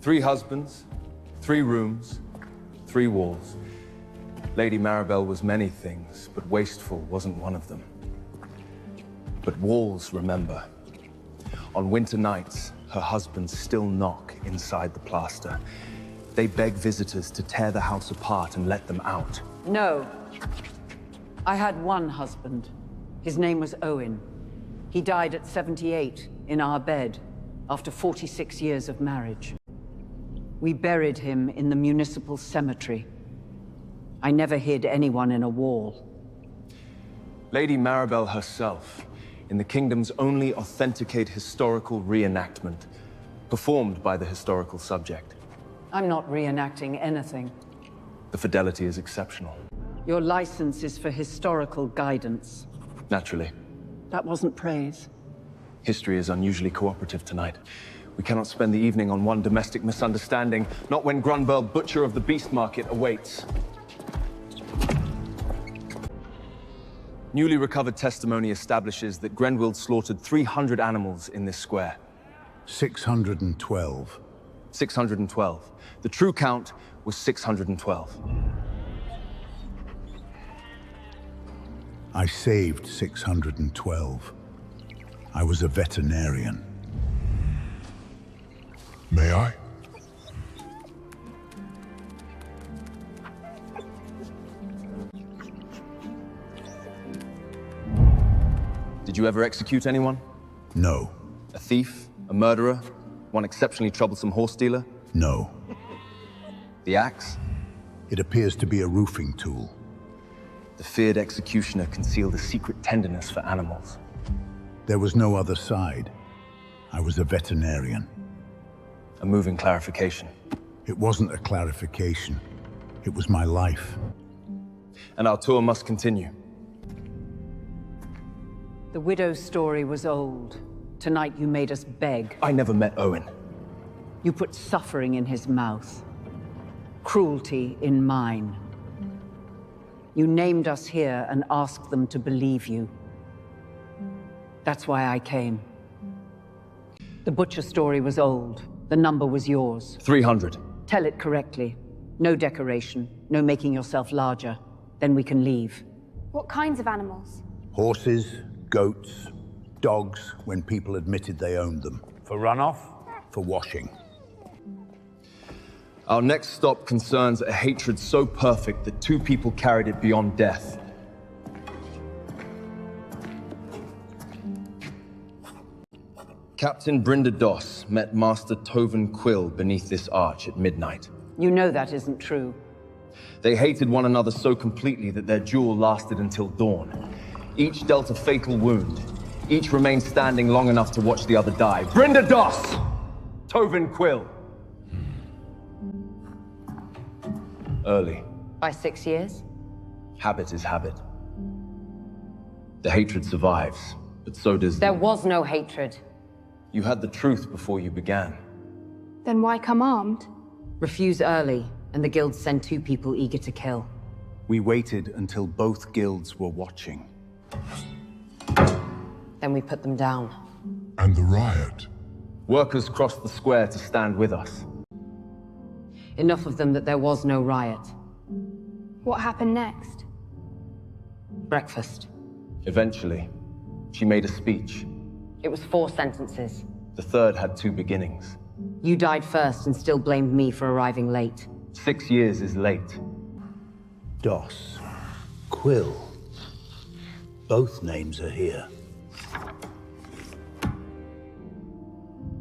3 husbands, 3 rooms, 3 walls. Lady Maribel was many things, but wasteful wasn't one of them. But walls, remember. On winter nights, her husbands still knock inside the plaster. They beg visitors to tear the house apart and let them out. No. I had one husband. His name was Owen. He died at 78 in our bed after 46 years of marriage. We buried him in the municipal cemetery. I never hid anyone in a wall. Lady Maribel herself, in the kingdom's only authenticate historical reenactment, performed by the historical subject. I'm not reenacting anything. The fidelity is exceptional. Your license is for historical guidance. Naturally. That wasn't praise. History is unusually cooperative tonight. We cannot spend the evening on one domestic misunderstanding, not when Grunberg, butcher of the beast market, awaits. Newly recovered testimony establishes that Grenwild slaughtered 300 animals in this square. 612. 612. The true count was 612. I saved 612. I was a veterinarian. May I? Did you ever execute anyone? No. A thief? A murderer? One exceptionally troublesome horse dealer? No. The axe? It appears to be a roofing tool. The feared executioner concealed a secret tenderness for animals. There was no other side. I was a veterinarian. A moving clarification. It wasn't a clarification. It was my life. And our tour must continue. The widow's story was old. Tonight you made us beg. I never met Owen. You put suffering in his mouth. Cruelty in mine. You named us here and asked them to believe you. That's why I came. The butcher story was old. The number was yours. 300. Tell it correctly. No decoration, no making yourself larger. Then we can leave. What kinds of animals? Horses, goats, dogs, when people admitted they owned them. For runoff? For washing. Our next stop concerns a hatred so perfect that 2 people carried it beyond death. Captain Brynda Doss met Master Tovin Quill beneath this arch at midnight. You know that isn't true. They hated one another so completely that their duel lasted until dawn. Each dealt a fatal wound. Each remained standing long enough to watch the other die. Brynda Doss! Tovin Quill. Early. By 6 years? Habit is habit. The hatred survives, but so does There was no hatred. You had the truth before you began. Then why come armed? Refuse early, and the guild sent 2 people eager to kill. We waited until both guilds were watching. Then we put them down. And the riot? Workers crossed the square to stand with us. Enough of them that there was no riot. What happened next? Breakfast. Eventually, she made a speech. It was 4 sentences. The third had 2 beginnings. You died first and still blamed me for arriving late. 6 years is late. Doss. Quill. Both names are here.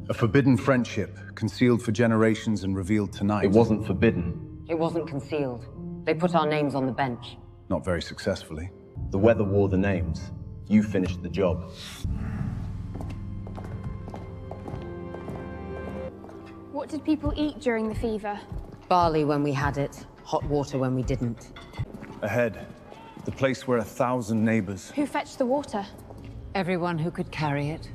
A forbidden friendship, concealed for generations and revealed tonight. It wasn't forbidden. It wasn't concealed. They put our names on the bench. Not very successfully. The weather wore the names. You finished the job. What did people eat during the fever? Barley when we had it, hot water when we didn't. Ahead, the place where 1,000 neighbors. Who fetched the water? Everyone who could carry it.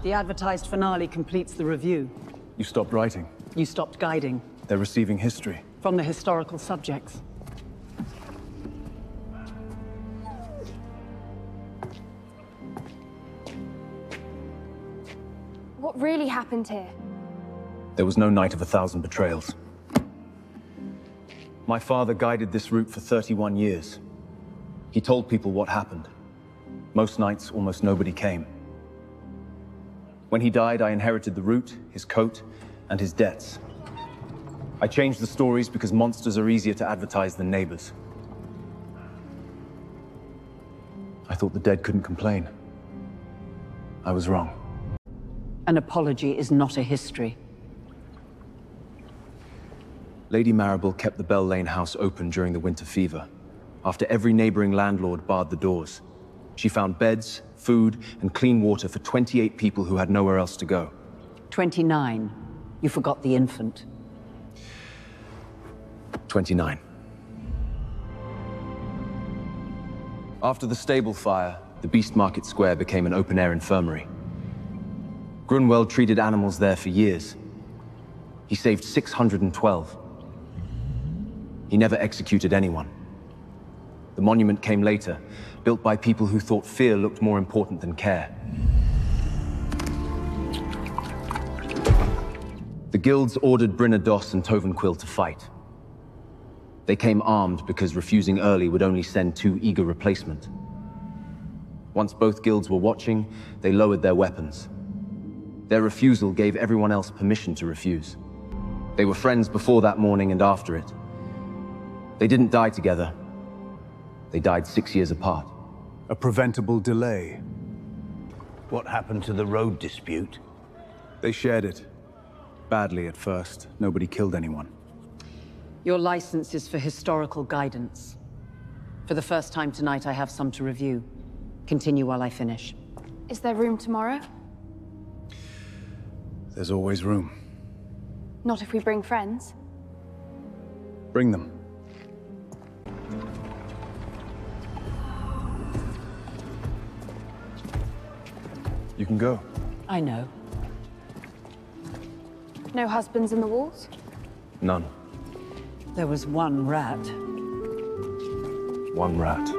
The advertised finale completes the review. You stopped writing. You stopped guiding. They're receiving history. From the historical subjects. What really happened here? There was no night of 1,000 betrayals. My father guided this route for 31 years. He told people what happened. Most nights, almost nobody came. When he died, I inherited the route, his coat, and his debts. I changed the stories because monsters are easier to advertise than neighbors. I thought the dead couldn't complain. I was wrong. An apology is not a history. Lady Maribel kept the Bell Lane house open during the winter fever. After every neighboring landlord barred the doors, she found beds, food, and clean water for 28 people who had nowhere else to go. 29. You forgot the infant. 29. After the stable fire, the Beast Market Square became an open-air infirmary. Grunwald treated animals there for years. He saved 612. He never executed anyone. The monument came later, built by people who thought fear looked more important than care. The guilds ordered Brynner Doss and Tovenquill to fight. They came armed because refusing early would only send too eager replacement. Once both guilds were watching, they lowered their weapons. Their refusal gave everyone else permission to refuse. They were friends before that morning and after it. They didn't die together. They died 6 years apart. A preventable delay. What happened to the road dispute? They shared it. Badly at first. Nobody killed anyone. Your license is for historical guidance. For the first time tonight, I have some to review. Continue while I finish. Is there room tomorrow? There's always room. Not if we bring friends. Bring them. You can go. I know. No husbands in the walls? None. There was one rat. One rat.